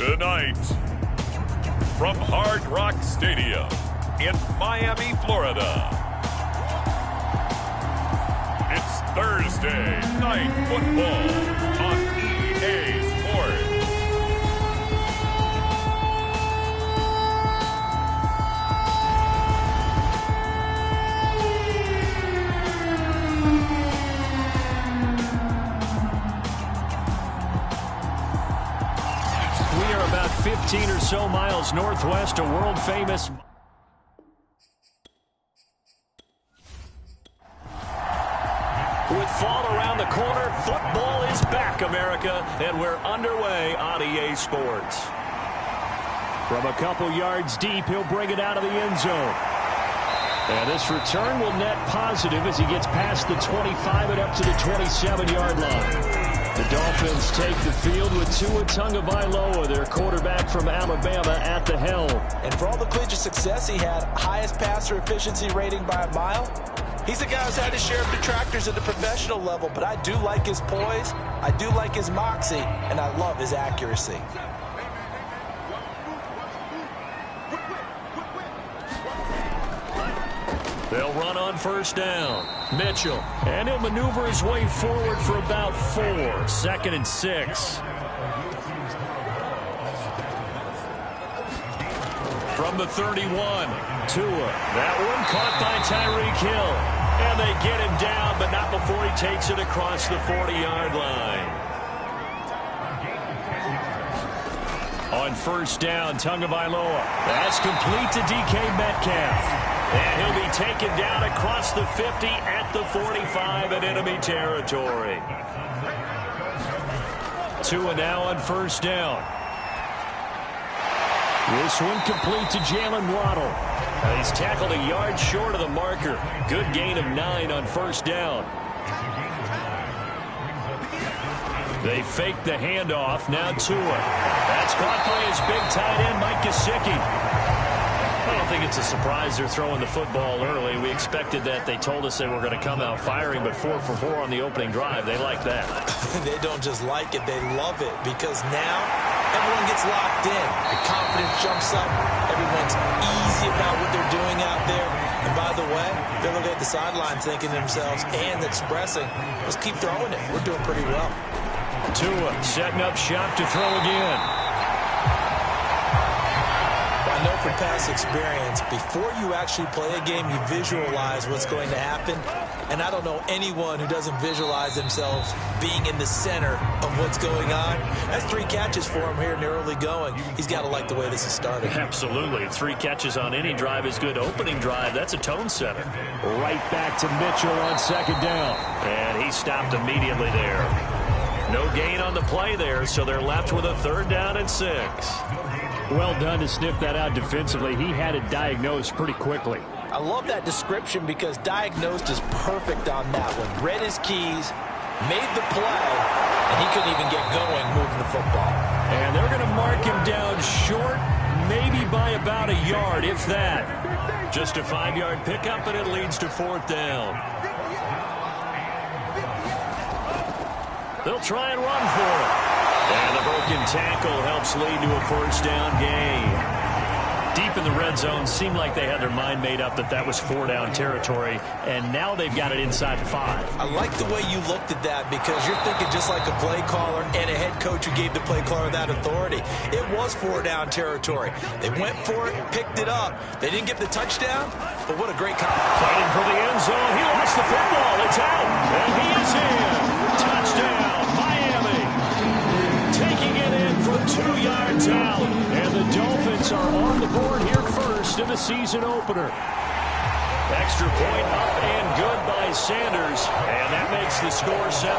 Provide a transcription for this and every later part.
Tonight, from Hard Rock Stadium in Miami, Florida, it's Thursday Night Football on EA Sports. We are about 15 or so miles northwest of world-famous. With fall around the corner, football is back, America, and we're underway on EA Sports. From a couple yards deep, he'll bring it out of the end zone. And this return will net positive as he gets past the 25 and up to the 27-yard line. The Dolphins take the field with Tua Tagovailoa, their quarterback from Alabama, at the helm. And for all the collegiate success he had, highest passer efficiency rating by a mile, he's a guy who's had his share of detractors at the professional level, but I do like his poise, I do like his moxie, and I love his accuracy. They'll run on first down. Mitchell, and he'll maneuver his way forward for about 4. 2nd and 6. From the 31, Tua. That one caught by Tyreek Hill. And they get him down, but not before he takes it across the 40-yard line. On first down, Tagovailoa. That's complete to DK Metcalf. And he'll be taken down across the 50 at the 45 in enemy territory. Tua now on first down. This one complete to Jalen Waddle. He's tackled a yard short of the marker. Good gain of 9 on first down. They fake the handoff. Now Tua. That's caught by his big tight end, Mike Gesicki. I don't think it's a surprise they're throwing the football early. We expected that. They told us they were going to come out firing, but 4 for 4 on the opening drive. They like that. They don't just like it, they love it, because now everyone gets locked in. The confidence jumps up. Everyone's easy about what they're doing out there. And by the way, they're looking at the sideline thinking to themselves and expressing, let's keep throwing it. We're doing pretty well. Tua setting up shop to throw again. I know from past experience, before you actually play a game, you visualize what's going to happen. And I don't know anyone who doesn't visualize themselves being in the center of what's going on. That's 3 catches for him here in the early going. He's got to like the way this is starting. Absolutely. 3 catches on any drive is good. Opening drive, that's a tone setter. Right back to Mitchell on second down. And he stopped immediately there. No gain on the play there, so they're left with a 3rd down and 6. Well done to sniff that out defensively. He had it diagnosed pretty quickly. I love that description because diagnosed is perfect on that one. Read his keys, made the play, and he couldn't even get going moving the football. And they're going to mark him down short, maybe by about a yard, if that. Just a 5-yard pickup, and it leads to 4th down. They'll try and run for it. And the broken tackle helps lead to a 1st down gain. Deep in the red zone, seemed like they had their mind made up that that was 4-down territory, and now they've got it inside 5. I like the way you looked at that because you're thinking just like a play caller and a head coach who gave the play caller that authority. It was 4-down territory. They went for it, picked it up. They didn't get the touchdown, but what a great comment. Fighting for the end zone. He lost the football. It's out, and he is in. Touchdown, Miami. Taking it in from 2 yards out. And the Dolphins are on the board here first in the season opener. Extra point up and good by Sanders. And that makes the score 7-0.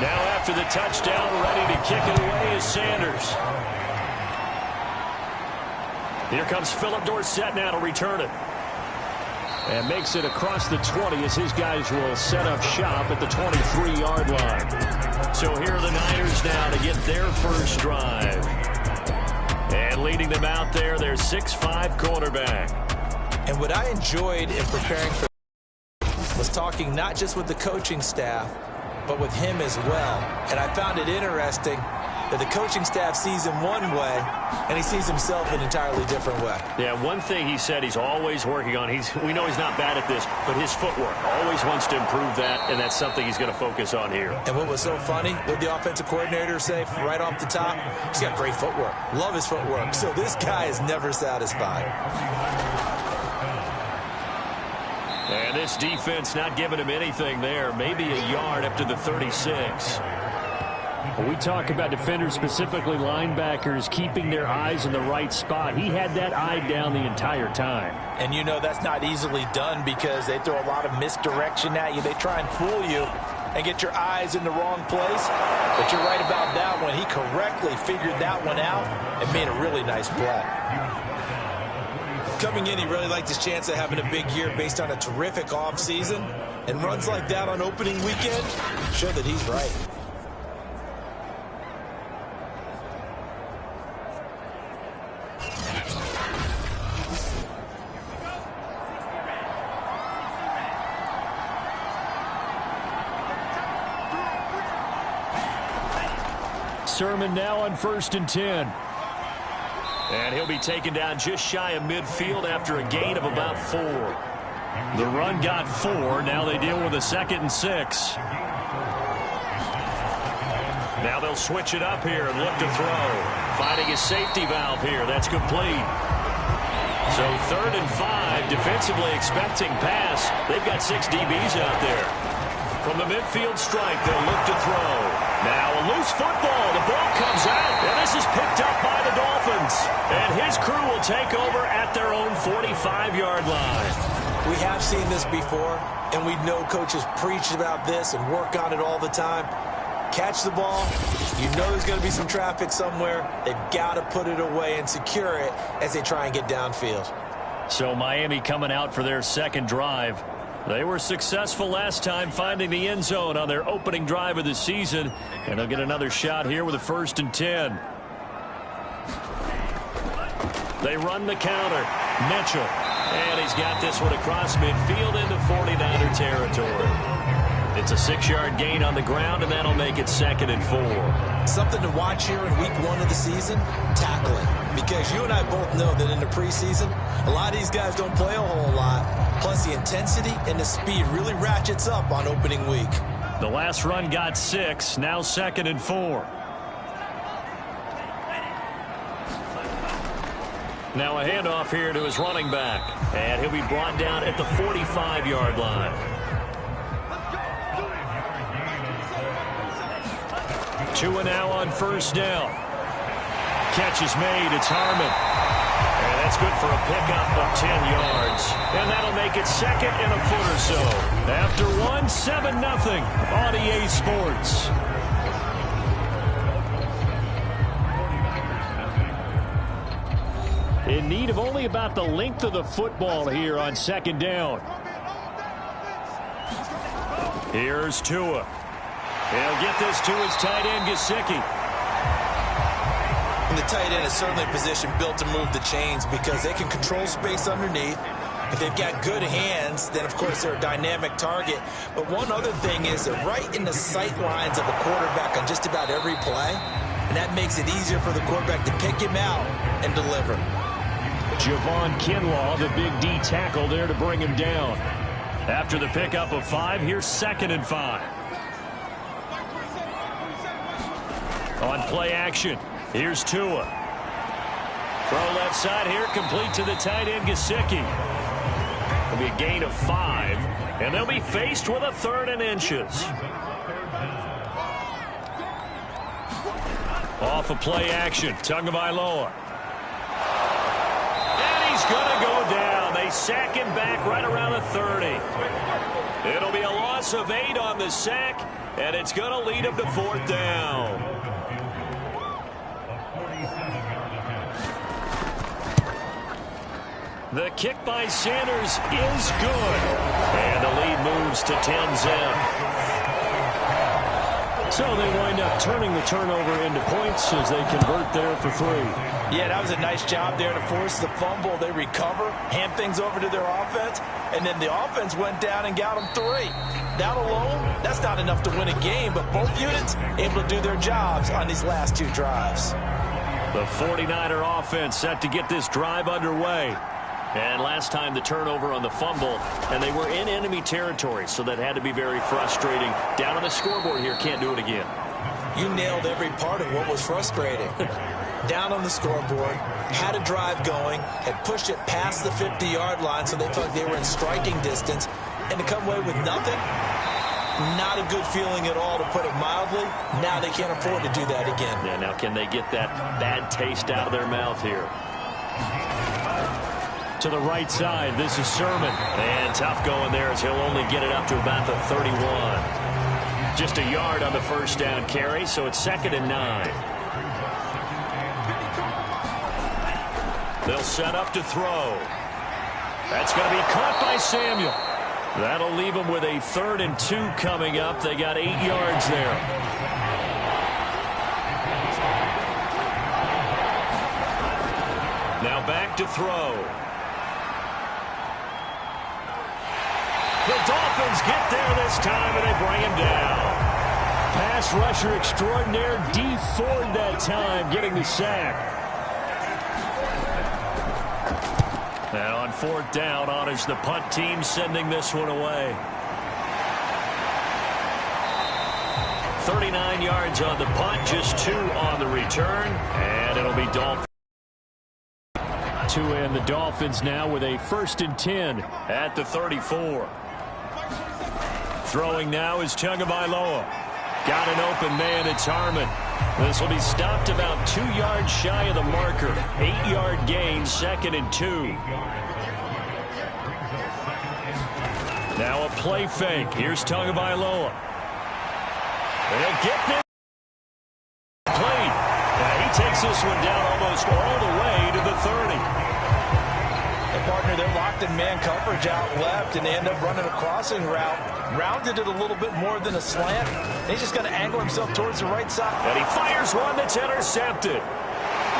Now after the touchdown, ready to kick it away is Sanders. Here comes Philip Dorsett now to return it. And makes it across the 20 as his guys will set up shop at the 23-yard line. So here are the Niners now to get their first drive. And leading them out there, their 6'5" quarterback. And what I enjoyed in preparing for was talking not just with the coaching staff, but with him as well. And I found it interesting that the coaching staff sees him one way, and he sees himself an entirely different way. Yeah, one thing he said he's always working on, we know he's not bad at this, but his footwork, always wants to improve that, and that's something he's going to focus on here. And what was so funny, what the offensive coordinator say right off the top, he's got great footwork. Love his footwork. So this guy is never satisfied. And this defense not giving him anything there, maybe a yard up to the 36. When we talk about defenders, specifically linebackers, keeping their eyes in the right spot, he had that eye down the entire time. And you know that's not easily done because they throw a lot of misdirection at you. They try and fool you and get your eyes in the wrong place. But you're right about that one. He correctly figured that one out and made a really nice play. Coming in, he really liked his chance of having a big year based on a terrific offseason. And runs like that on opening weekend show that he's right. Sermon now on 1st and 10. And he'll be taken down just shy of midfield after a gain of about 4. The run got 4. Now they deal with a 2nd and 6. Now they'll switch it up here and look to throw. Finding his safety valve here. That's complete. So 3rd and 5, defensively expecting pass. They've got 6 DBs out there. From the midfield stripe, they'll look to throw. Now a loose football. The ball comes out, and this is picked up by the Dolphins. And his crew will take over at their own 45-yard line. We have seen this before, and we know coaches preach about this and work on it all the time. Catch the ball. You know there's going to be some traffic somewhere. They've got to put it away and secure it as they try and get downfield. So Miami coming out for their second drive. They were successful last time finding the end zone on their opening drive of the season, and they'll get another shot here with a 1st and 10. They run the counter. Mitchell. And he's got this one across midfield into 49er territory. It's a 6-yard gain on the ground, and that'll make it 2nd and 4. Something to watch here in week 1 of the season, tackling. Because you and I both know that in the preseason, a lot of these guys don't play a whole lot. Plus, the intensity and the speed really ratchets up on opening week. The last run got 6, now 2nd and 4. Now a handoff here to his running back. And he'll be brought down at the 45-yard line. 2 and now on 1st down. Catch is made. It's Harmon. And that's good for a pickup of 10 yards. And that'll make it 2nd and a foot or so. After 1, 7-0 on EA Sports. In need of only about the length of the football here on 2nd down. Here's Tua. He'll get this to his tight end, Gesicki. And the tight end is certainly a position built to move the chains because they can control space underneath. If they've got good hands, then, of course, they're a dynamic target. But one other thing is they're right in the sight lines of a quarterback on just about every play. And that makes it easier for the quarterback to pick him out and deliver. Javon Kinlaw, the big D tackle there to bring him down. After the pickup of 5, here's 2nd and 5. On play action, here's Tua. Throw left side here, complete to the tight end, Gesicki. It'll be a gain of 5, and they'll be faced with a 3rd and inches. Off of play action, Tagovailoa. And he's going to go down. They sack him back right around the 30. It'll be a loss of 8 on the sack, and it's going to lead him to 4th down. The kick by Sanders is good. And the lead moves to 10-zip. So they wind up turning the turnover into points as they convert there for 3. Yeah, that was a nice job there to force the fumble. They recover, hand things over to their offense, and then the offense went down and got them 3. That alone, that's not enough to win a game, but both units able to do their jobs on these last 2 drives. The 49er offense set to get this drive underway. And last time the turnover on the fumble, and they were in enemy territory, so that had to be very frustrating. Down on the scoreboard here, can't do it again. You nailed every part of what was frustrating. Down on the scoreboard, had a drive going, had pushed it past the 50-yard line so they felt like they were in striking distance, and to come away with nothing, not a good feeling at all, to put it mildly. Now they can't afford to do that again. Yeah, now can they get that bad taste out of their mouth here? To the right side, this is Sermon. And tough going there as he'll only get it up to about the 31. Just a yard on the first down carry, so it's 2nd and 9. They'll set up to throw. That's going to be caught by Samuel. That'll leave them with a 3rd and 2 coming up. They got 8 yards there. Now back to throw. The Dolphins get there this time, and they bring him down. Pass rusher extraordinaire, Dee Ford that time, getting the sack. Now on 4th down, on is the punt team sending this one away. 39 yards on the punt, just 2 on the return, and it'll be Dolphins. And the Dolphins now with a 1st and 10 at the 34. Throwing now is Tagovailoa. Got an open man, it's Harmon. This will be stopped about 2 yards shy of the marker. 8-yard gain, 2nd and 2. Now a play fake. Here's Tagovailoa. They'll get this played. He takes this one down almost all the way to the 30. Partner, they're locked in man coverage out left, and they end up running a crossing route. Rounded it a little bit more than a slant. He's just going to angle himself towards the right side. And he fires one that's intercepted.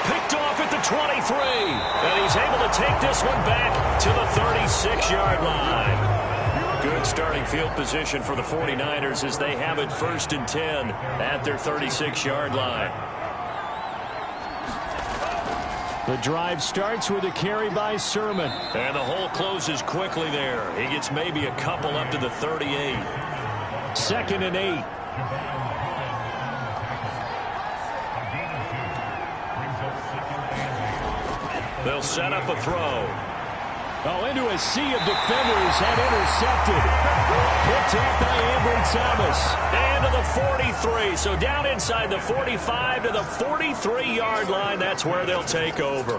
Picked off at the 23. And he's able to take this one back to the 36-yard line. Good starting field position for the 49ers as they have it 1st and 10 at their 36-yard line. The drive starts with a carry by Sermon. And the hole closes quickly there. He gets maybe a couple up to the 38. 2nd and 8. They'll set up a throw. Oh, into a sea of defenders and intercepted. Picked up by Ambry Thomas. And to the 43. So down inside the 45 to the 43-yard line. That's where they'll take over.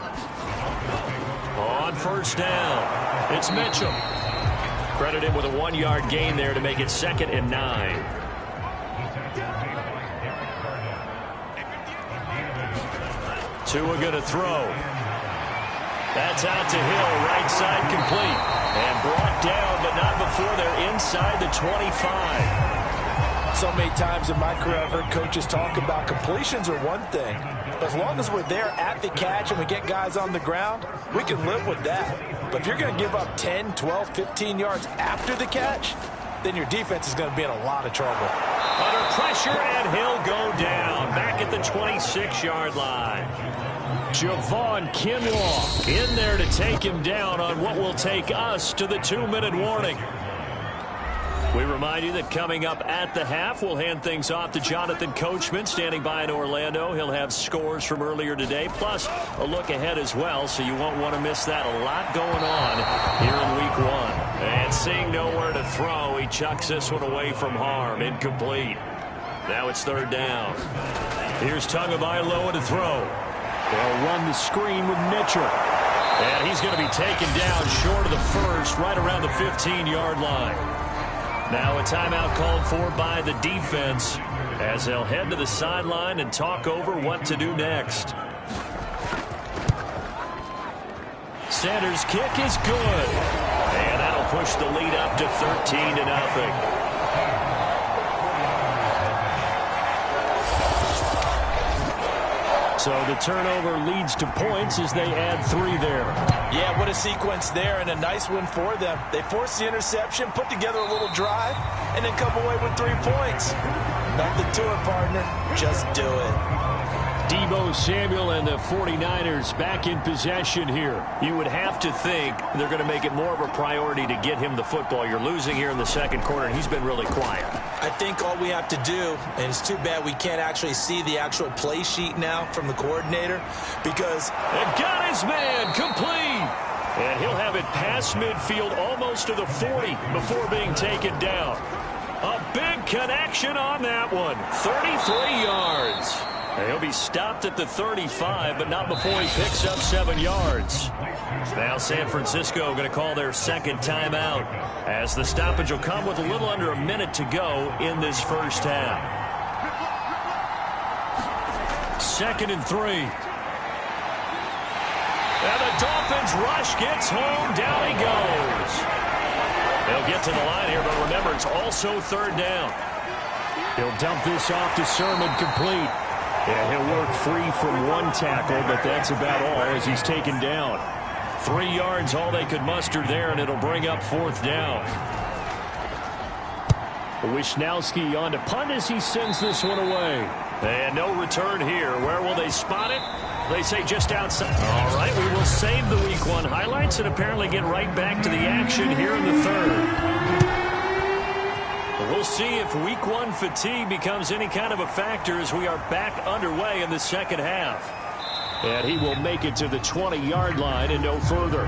On 1st down, it's Mitchell. Credit him with a 1-yard gain there to make it 2nd and 9. Tua going to throw. That's out to Hill, right side complete. And brought down, but not before they're inside the 25. So many times in my career, I've heard coaches talk about completions are one thing. As long as we're there at the catch and we get guys on the ground, we can live with that. But if you're going to give up 10, 12, 15 yards after the catch, then your defense is going to be in a lot of trouble. Under pressure, and he'll go down. Back at the 26-yard line. Javon Kinlaw in there to take him down on what will take us to the 2-minute warning. We remind you that coming up at the half, we'll hand things off to Jonathan Coachman standing by in Orlando. He'll have scores from earlier today, plus a look ahead as well, so you won't want to miss that. A lot going on here in Week 1. And seeing nowhere to throw, he chucks this one away from harm. Incomplete. Now it's 3rd down. Here's Tagovailoa to throw. They'll run the screen with Mitchell. And he's going to be taken down short of the first, right around the 15-yard line. Now a timeout called for by the defense as they'll head to the sideline and talk over what to do next. Sanders' kick is good. And that'll push the lead up to 13-0. So the turnover leads to points as they add 3 there. Yeah, what a sequence there, and a nice one for them. They forced the interception, put together a little drive, and then come away with 3 points. Nothing to it, partner. Just do it. Deebo Samuel and the 49ers back in possession here. You would have to think they're going to make it more of a priority to get him the football. You're losing here in the second quarter, and he's been really quiet. I think all we have to do, and it's too bad we can't actually see the actual play sheet now from the coordinator, because... And got his man complete. And he'll have it past midfield almost to the 40 before being taken down. A big connection on that one. 33 yards. And he'll be stopped at the 35, but not before he picks up 7 yards. Now San Francisco going to call their second timeout, as the stoppage will come with a little under a minute to go in this first half. 2nd and 3. And the Dolphins rush gets home. Down he goes. They'll get to the line here, but remember, it's also 3rd down. He'll dump this off to Sermon, complete. And he'll work free from 1 tackle, but that's about all as he's taken down. 3 yards, all they could muster there, and it'll bring up 4th down. Wisnowski on to punt as he sends this one away. And no return here. Where will they spot it? They say just outside. All right, we will save the Week 1 highlights and apparently get right back to the action here in the 3rd. We'll see if Week 1 fatigue becomes any kind of a factor as we are back underway in the second half. And he will make it to the 20-yard line and no further.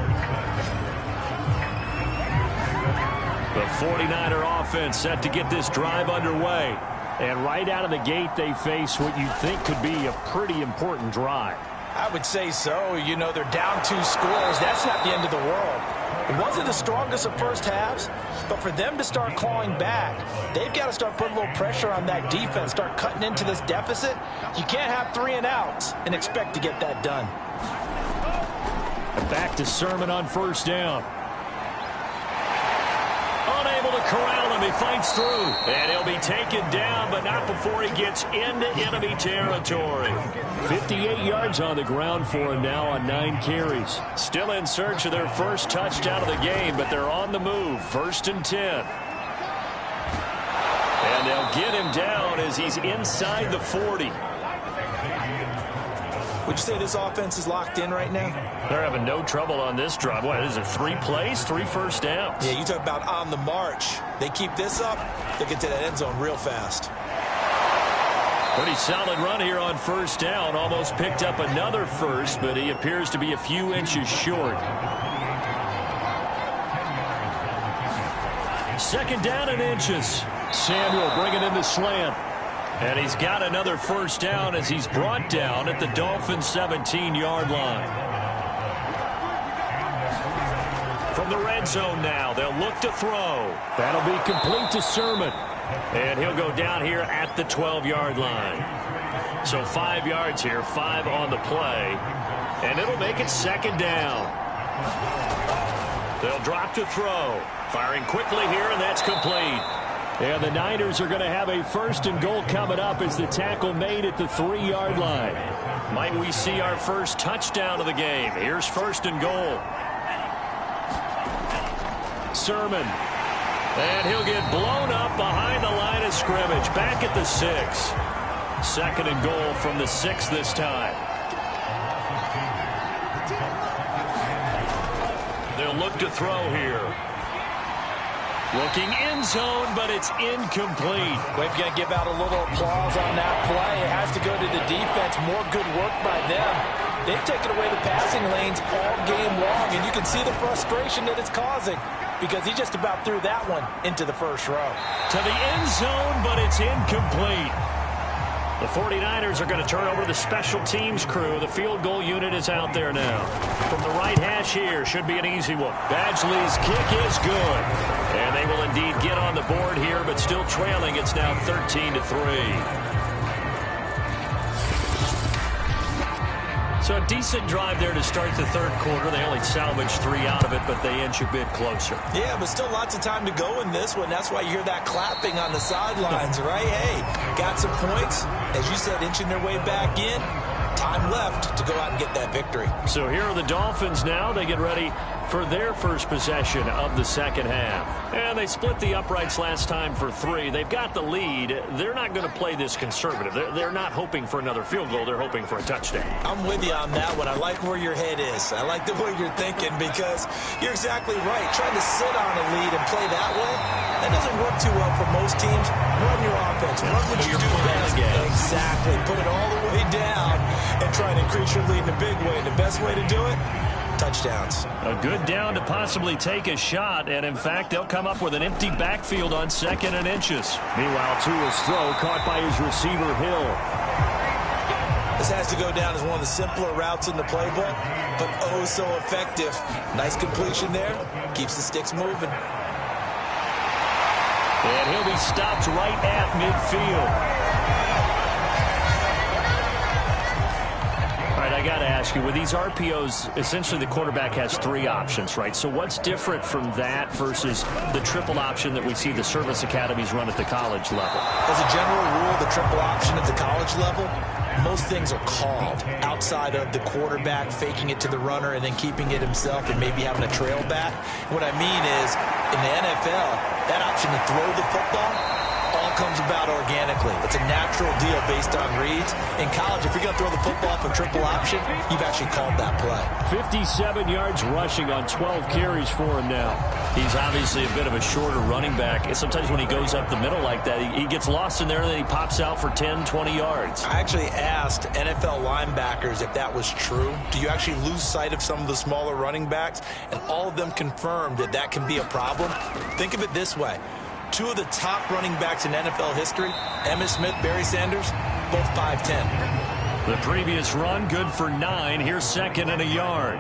The 49er offense set to get this drive underway. And right out of the gate, they face what you think could be a pretty important drive. I would say so. You know, they're down 2 scores. That's not the end of the world. It wasn't the strongest of first halves, but for them to start clawing back, they've got to start putting a little pressure on that defense, start cutting into this deficit. You can't have 3 and outs and expect to get that done. Back to Sermon on 1st down. Unable to corral him. He fights through. And he'll be taken down, but not before he gets into enemy territory. 58 yards on the ground for him now on 9 carries. Still in search of their first touchdown of the game, but they're on the move. 1st and 10. And they'll get him down as he's inside the 40. Would you say this offense is locked in right now? They're having no trouble on this drive. What is it, 3 plays, 3 first downs? Yeah, you talk about on the march. They keep this up, they get to that end zone real fast. Pretty solid run here on 1st down. Almost picked up another first, but he appears to be a few inches short. 2nd down and inches. Samuel bringing in the slant. And he's got another first down as he's brought down at the Dolphins' 17-yard line. From the red zone now, they'll look to throw. That'll be complete to Sermon. And he'll go down here at the 12-yard line. So 5 yards here, 5 on the play. And it'll make it 2nd down. They'll drop to throw. Firing quickly here, and that's complete. And the Niners are going to have a 1st and goal coming up as the tackle made at the 3-yard line. Might we see our first touchdown of the game? Here's 1st and goal. Sermon. And he'll get blown up behind the line of scrimmage. Back at the 6. 2nd and goal from the 6 this time. They'll look to throw here. Looking end zone, but it's incomplete. We've got to give out a little applause on that play. It has to go to the defense. More good work by them. They've taken away the passing lanes all game long, and you can see the frustration that it's causing because he just about threw that one into the 1st row. To the end zone, but it's incomplete. The 49ers are going to turn over to the special teams crew. The field goal unit is out there now. From the right hash here, should be an easy one. Badgley's kick is good. And they will indeed get on the board here, but still trailing. It's now 13-3. So a decent drive there to start the 3rd quarter. They only salvaged 3 out of it, but they inch a bit closer. Yeah, but still lots of time to go in this one. That's why you hear that clapping on the sidelines, right? Hey, got some points. As you said, inching their way back in. time left to go out and get that victory. So here are the Dolphins now. They get ready for their first possession of the second half. And they split the uprights last time for 3. They've got the lead. They're not going to play this conservative. They're not hoping for another field goal. They're hoping for a touchdown. I'm with you on that one. I like where your head is. I like the way you're thinking because you're exactly right. Trying to sit on a lead and play that way, that doesn't work too well for most teams. Run your offense. Run what you do best. Exactly. Put it all the way down and try and increase your lead in a big way. And the best way to do it, touchdowns. A good down to possibly take a shot, and in fact, they'll come up with an empty backfield on 2nd and inches. Meanwhile, Tua's throw caught by his receiver, Hill. This has to go down as one of the simpler routes in the playbook, but oh so effective. Nice completion there. Keeps the sticks moving. And he'll be stopped right at midfield. All right, I got to ask you, with these RPOs, essentially the quarterback has 3 options, right? So what's different from that versus the triple option that we see the service academies run at the college level? As a general rule, the triple option at the college level, most things are called outside of the quarterback faking it to the runner and then keeping it himself and maybe having a trail back. What I mean is, in the NFL, that option to throw the football all comes about organically. It's a natural deal based on reads. In college, if you're going to throw the football for triple option, you've actually called that play. 57 yards rushing on 12 carries for him now. He's obviously a bit of a shorter running back. And sometimes when he goes up the middle like that, he gets lost in there and then he pops out for 10, 20 yards. I actually asked NFL linebackers if that was true. Do you actually lose sight of some of the smaller running backs? And all of them confirmed that that can be a problem. Think of it this way. 2 of the top running backs in NFL history, Emmitt Smith, Barry Sanders, both 5'10". The previous run, good for 9. Here's 2nd and a yard.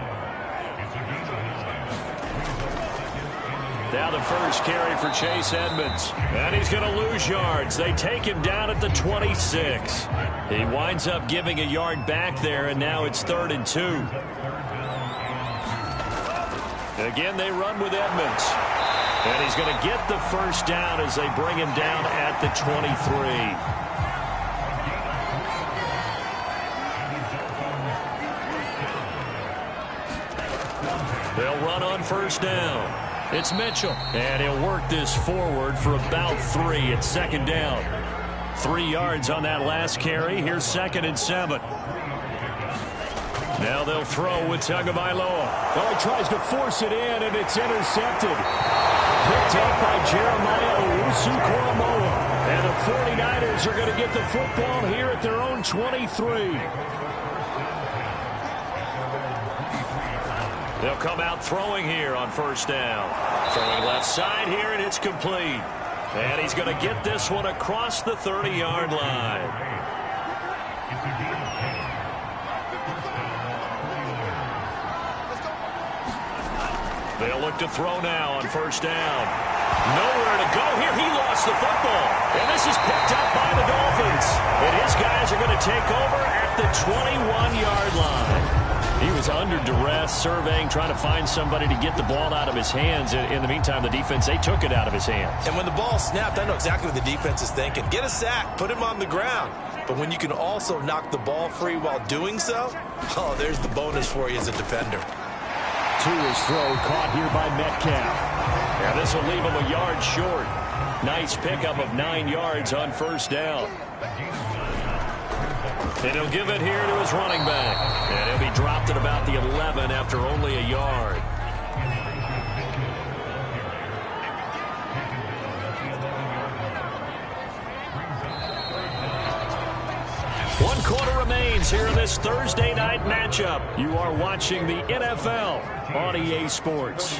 Now the first carry for Chase Edmonds. And he's going to lose yards. They take him down at the 26. He winds up giving a yard back there, and now it's 3rd and 2. Again, they run with Edmonds. And he's going to get the first down as they bring him down at the 23. They'll run on first down. It's Mitchell. And he'll work this forward for about 3. It's 2nd down. 3 yards on that last carry. Here's 2nd and 7. Now they'll throw with Tagovailoa. Well, he tries to force it in, and it's intercepted. Picked up by Jeremiah Owusu-Koramoah. And the 49ers are going to get the football here at their own 23. They'll come out throwing here on first down. Throwing left side here, and it's complete. And he's going to get this one across the 30-yard line. They'll look to throw now on first down. Nowhere to go here. He lost the football. And this is picked up by the Dolphins. And his guys are going to take over at the 21-yard line. He was under duress, surveying, trying to find somebody to get the ball out of his hands. In the meantime, the defense, they took it out of his hands. And when the ball snapped, I know exactly what the defense is thinking. Get a sack, put him on the ground. But when you can also knock the ball free while doing so, oh, there's the bonus for you as a defender. Tua's throw caught here by Metcalf. And this will leave him a yard short. Nice pickup of 9 yards on first down. And he'll give it here to his running back. And he'll be dropped at about the 11 after only a yard. One quarter remains here in this Thursday night matchup. You are watching the NFL on EA Sports.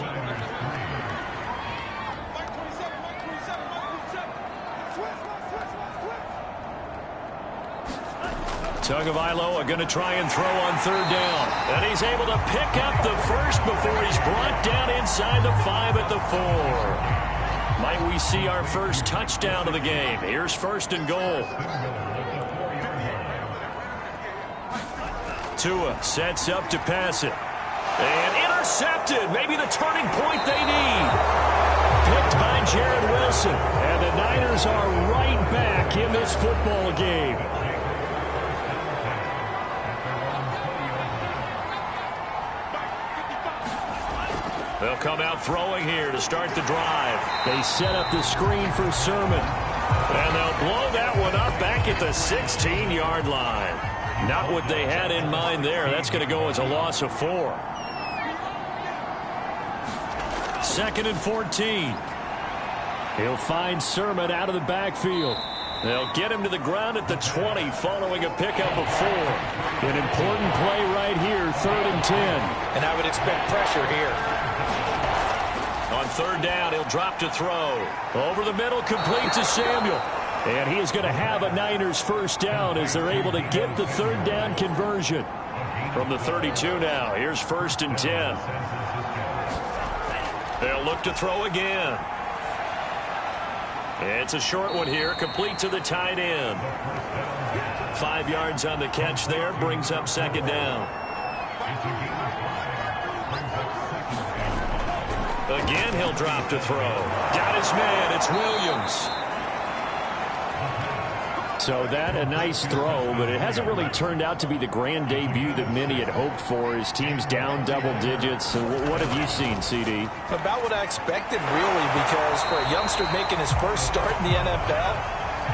Tagovailoa going to try and throw on third down. And he's able to pick up the first before he's brought down inside the 5 at the 4. Might we see our first touchdown of the game? Here's 1st and goal. Tua sets up to pass it. And intercepted. Maybe the turning point they need. Picked by Jarrett Wilson. And the Niners are right back in this football game. They'll come out throwing here to start the drive. They set up the screen for Sermon. And they'll blow that one up back at the 16-yard line. Not what they had in mind there. That's going to go as a loss of 4. 2nd and 14. He'll find Sermon out of the backfield. They'll get him to the ground at the 20 following a pickup of 4. An important play right here, 3rd and 10. And I would expect pressure here. On 3rd down, he'll drop to throw. Over the middle, complete to Samuel. And he is going to have a Niners first down as they're able to get the 3rd down conversion. From the 32 now, here's 1st and 10. They'll look to throw again. It's a short one here, complete to the tight end. 5 yards on the catch there, brings up 2nd down. Again, he'll drop to throw. Got his man, it's Williams. So that a nice throw, but it hasn't really turned out to be the grand debut that many had hoped for. His team's down double digits. So what have you seen, CD? About what I expected, really, because for a youngster making his first start in the NFL,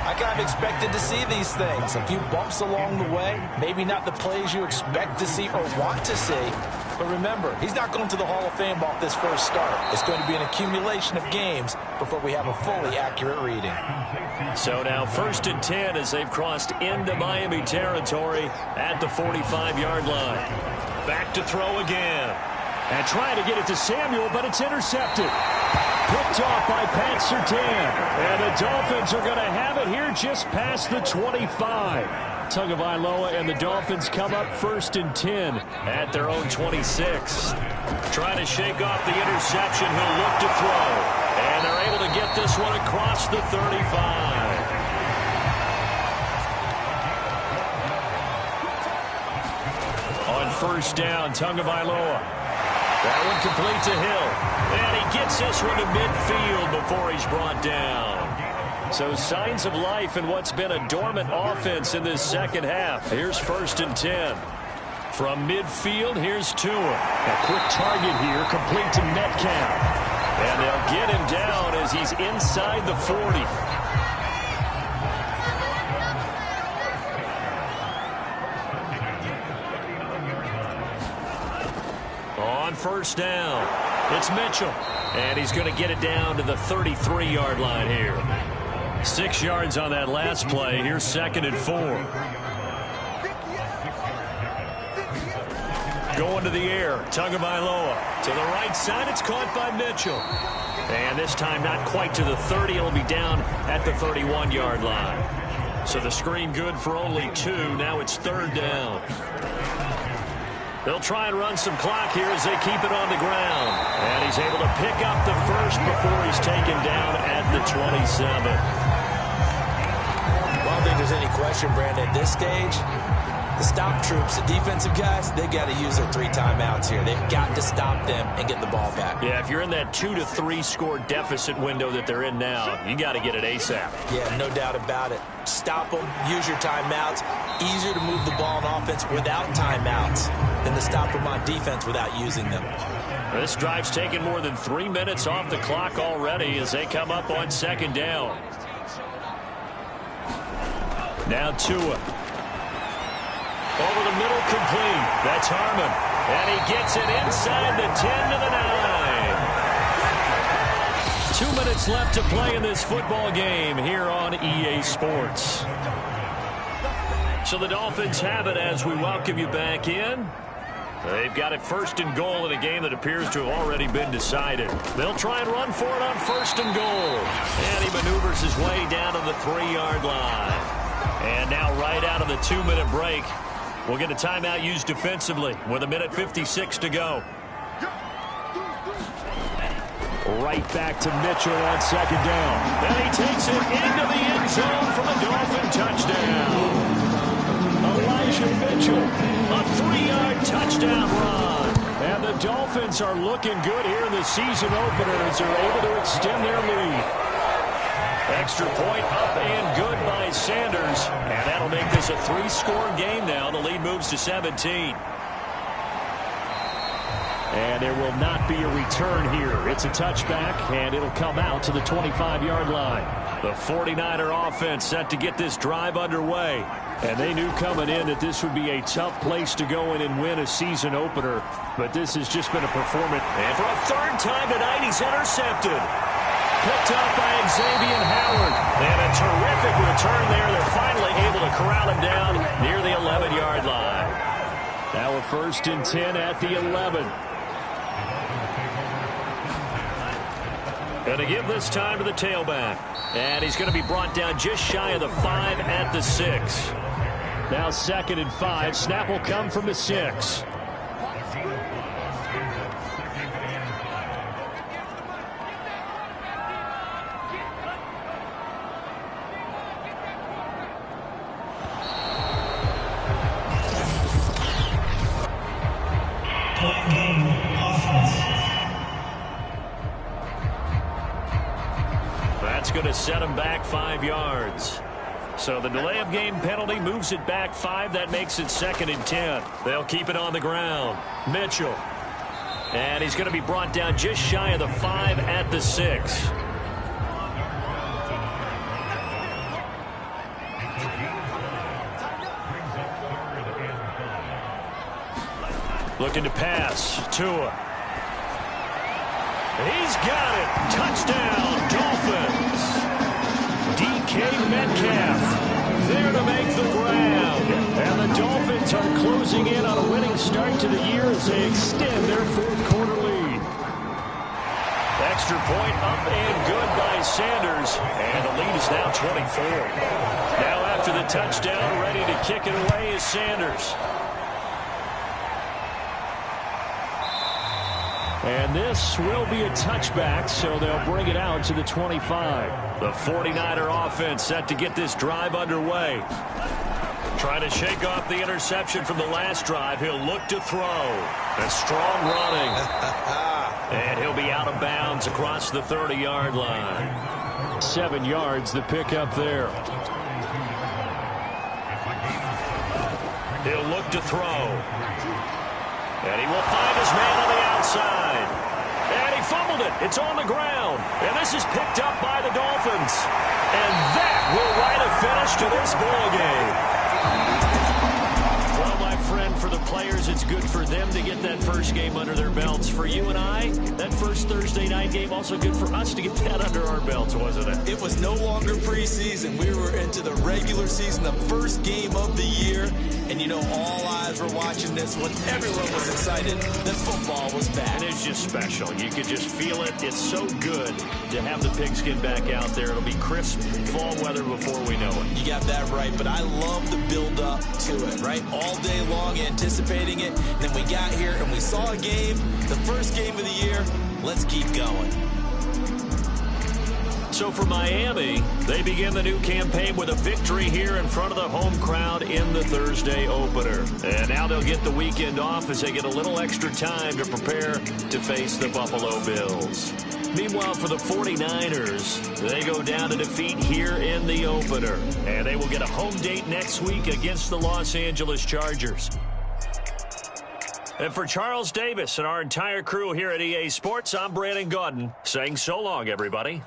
I kind of expected to see these things. A few bumps along the way, maybe not the plays you expect to see or want to see. But remember, he's not going to the Hall of Fame off this first start. It's going to be an accumulation of games before we have a fully accurate reading. So now 1st and 10 as they've crossed into Miami territory at the 45-yard line. Back to throw again. And trying to get it to Samuel, but it's intercepted. Picked off by Pat Surtain. And the Dolphins are going to have it here just past the 25. Tagovailoa and the Dolphins come up 1st and 10 at their own 26. Trying to shake off the interception. He'll look to throw. And they're able to get this one across the 35. On 1st down, Tagovailoa. That one complete to Hill. And he gets this one to midfield before he's brought down. So signs of life in what's been a dormant offense in this second half. Here's 1st and 10. From midfield, here's Tua. A quick target here, complete to Metcalf. And they'll get him down as he's inside the 40. On 1st down, it's Mitchell. And he's going to get it down to the 33-yard line here. 6 yards on that last play. Here's 2nd and 4. Going to the air. Tagovailoa to the right side. It's caught by Mitchell. And this time not quite to the 30. It'll be down at the 31-yard line. So the screen good for only 2. Now it's 3rd down. They'll try and run some clock here as they keep it on the ground. And he's able to pick up the first before he's taken down at the 27. I don't think there's any question, Brandon, at this stage, the stop troops, the defensive guys, they got to use their 3 timeouts here. They've got to stop them and get the ball back. Yeah, if you're in that 2 to 3 score deficit window that they're in now, you got to get it ASAP. Yeah, no doubt about it. Stop them, use your timeouts. Easier to move the ball on offense without timeouts than to stop them on defense without using them. This drive's taken more than 3 minutes off the clock already as they come up on 2nd down. Now Tua. Over the middle, complete. That's Harmon. And he gets it inside the 10 to the 9. 2 minutes left to play in this football game here on EA Sports. So the Dolphins have it as we welcome you back in. They've got it 1st and goal in a game that appears to have already been decided. They'll try and run for it on 1st and goal. And he maneuvers his way down to the 3-yard line. And now right out of the 2-minute break, we'll get a timeout used defensively with 1:56 to go. Right back to Mitchell on 2nd down. And he takes it into the end zone for the Dolphin touchdown. Elijah Mitchell, a 3-yard touchdown run. And the Dolphins are looking good here in the season opener as they're able to extend their lead. Extra point up and good by Sanders. And that'll make this a 3-score game now. The lead moves to 17. And there will not be a return here. It's a touchback, and it'll come out to the 25-yard line. The 49er offense set to get this drive underway. And they knew coming in that this would be a tough place to go in and win a season opener. But this has just been a performance. And for a third time tonight, he's intercepted. Picked up by Xavier Howard. And a terrific return there. They're finally able to corral him down near the 11-yard line. Now a 1st and 10 at the 11. Going to give this time to the tailback. And he's going to be brought down just shy of the 5 at the 6. Now 2nd and 5. Snap will come from the 6. That's going to set him back 5 yards. So the delay of game penalty moves it back 5. That makes it 2nd and 10. They'll keep it on the ground. Mitchell. And he's going to be brought down just shy of the 5 at the 6. Looking to pass. Tua. He's got it. Touchdown, Dolphins. DK Metcalf there to make the grab. And the Dolphins are closing in on a winning start to the year as they extend their 4th quarter lead. Extra point up and good by Sanders. And the lead is now 24. Now after the touchdown, ready to kick it away is Sanders. And this will be a touchback, so they'll bring it out to the 25. The 49er offense set to get this drive underway. Trying to shake off the interception from the last drive. He'll look to throw. A strong running. And he'll be out of bounds across the 30-yard line. 7 yards, the pickup there. He'll look to throw. And he will find his man on the outside. And he fumbled it. It's on the ground. And this is picked up by the Dolphins. And that will write a finish to this ball game. Well, my friend, for the players, it's good for them to get that first game under their belts. For you and I, that first Thursday night game, also good for us to get that under our belts, wasn't it? It was no longer preseason. We were into the regular season, the first game of the year. And, you know, all eyes were watching this when everyone was excited that football was back. And it's just special. You could just feel it. It's so good to have the pigskin back out there. It'll be crisp fall weather before we know it. You got that right, but I love the build-up to it, right? All day long anticipating it. And then we got here and we saw a game, the first game of the year. Let's keep going. So for Miami, they begin the new campaign with a victory here in front of the home crowd in the Thursday opener. And now they'll get the weekend off as they get a little extra time to prepare to face the Buffalo Bills. Meanwhile, for the 49ers, they go down to defeat here in the opener. And they will get a home date next week against the Los Angeles Chargers. And for Charles Davis and our entire crew here at EA Sports, I'm Brandon Gaudin saying so long, everybody.